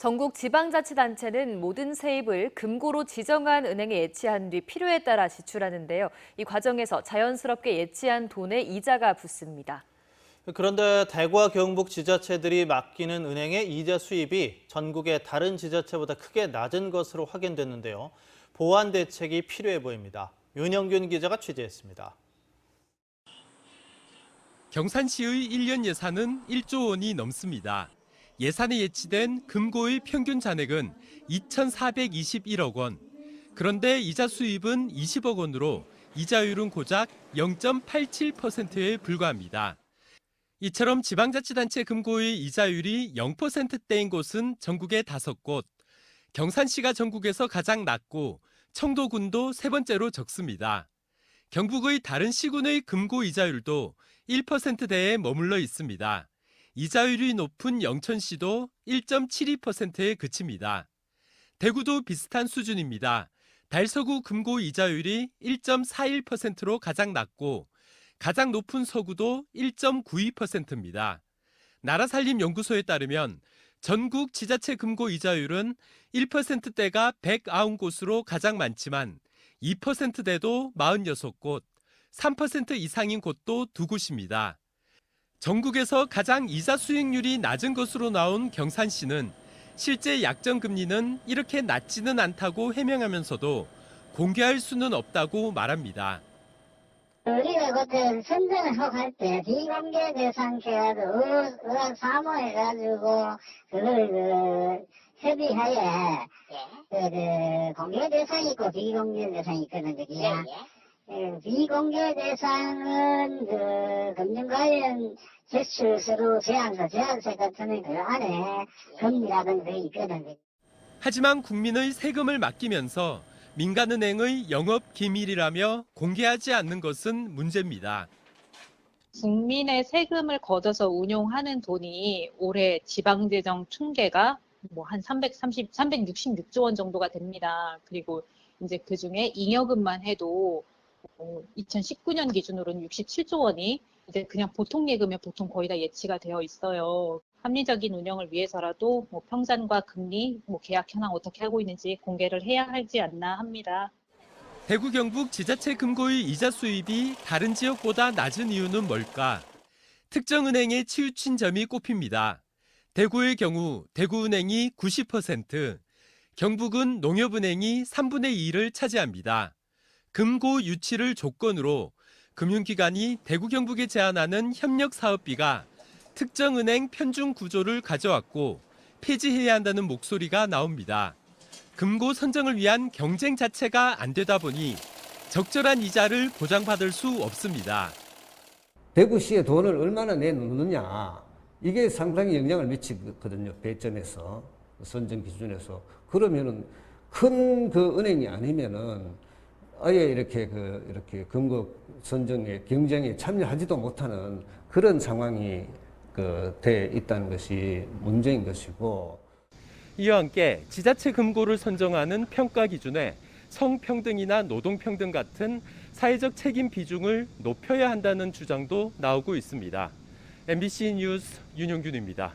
전국 지방자치단체는 모든 세입을 금고로 지정한 은행에 예치한 뒤 필요에 따라 지출하는데요. 이 과정에서 자연스럽게 예치한 돈에 이자가 붙습니다. 그런데 대구와 경북 지자체들이 맡기는 은행의 이자 수입이 전국의 다른 지자체보다 크게 낮은 것으로 확인됐는데요. 보완 대책이 필요해 보입니다. 윤영균 기자가 취재했습니다. 경산시의 1년 예산은 1조 원이 넘습니다. 예산에 예치된 금고의 평균 잔액은 2,421억 원. 그런데 이자 수입은 20억 원으로 이자율은 고작 0.87%에 불과합니다. 이처럼 지방자치단체 금고의 이자율이 0%대인 곳은 전국에 5곳, 경산시가 전국에서 가장 낮고 청도군도 세 번째로 적습니다. 경북의 다른 시군의 금고 이자율도 1%대에 머물러 있습니다. 이자율이 높은 영천시도 1.72%에 그칩니다. 대구도 비슷한 수준입니다. 달서구 금고 이자율이 1.41%로 가장 낮고 가장 높은 서구도 1.92%입니다. 나라살림연구소에 따르면 전국 지자체 금고 이자율은 1%대가 109곳으로 가장 많지만 2%대도 46곳, 3% 이상인 곳도 2곳입니다. 전국에서 가장 이자 수익률이 낮은 것으로 나온 경산시는 실제 약정 금리는 이렇게 낮지는 않다고 해명하면서도 공개할 수는 없다고 말합니다. 우리가 그때 선정을 할 때 비공개 대상 해가지고 의학 사모해가지고 그걸 협의하에 공개 대상이 있고 비공개 대상이 있거든 그게. 비공개 대상은 금융 관련 제출서로 제한서 같은 그 안에 금리라든가 있거든. 하지만 국민의 세금을 맡기면서 민간은행의 영업 기밀이라며 공개하지 않는 것은 문제입니다. 국민의 세금을 걷어서 운용하는 돈이 올해 지방재정 총계가 한 366조 원 정도가 됩니다. 그리고 이제 그 중에 잉여금만 해도 2019년 기준으로는 67조 원이 이제 그냥 보통 예금에 보통 거의 다 예치가 되어 있어요. 합리적인 운영을 위해서라도 평산과 금리, 계약 현황 어떻게 하고 있는지 공개를 해야 하지 않나 합니다. 대구 경북 지자체 금고의 이자 수입이 다른 지역보다 낮은 이유는 뭘까? 특정 은행에 치우친 점이 꼽힙니다. 대구의 경우 대구은행이 90%, 경북은 농협은행이 3분의 2를 차지합니다. 금고 유치를 조건으로 금융기관이 대구 경북에 제안하는 협력 사업비가 특정 은행 편중 구조를 가져왔고 폐지해야 한다는 목소리가 나옵니다. 금고 선정을 위한 경쟁 자체가 안 되다 보니 적절한 이자를 보장받을 수 없습니다. 대구시에 돈을 얼마나 내놓느냐 이게 상당히 영향을 미치거든요. 배점에서 선정 기준에서. 그러면은 큰 그 은행이 아니면은 아예 이렇게 금고 선정에 경쟁에 참여하지도 못하는 그런 상황이 돼 있다는 것이 문제인 것이고. 이와 함께 지자체 금고를 선정하는 평가 기준에 성평등이나 노동평등 같은 사회적 책임 비중을 높여야 한다는 주장도 나오고 있습니다. MBC 뉴스 윤용균입니다.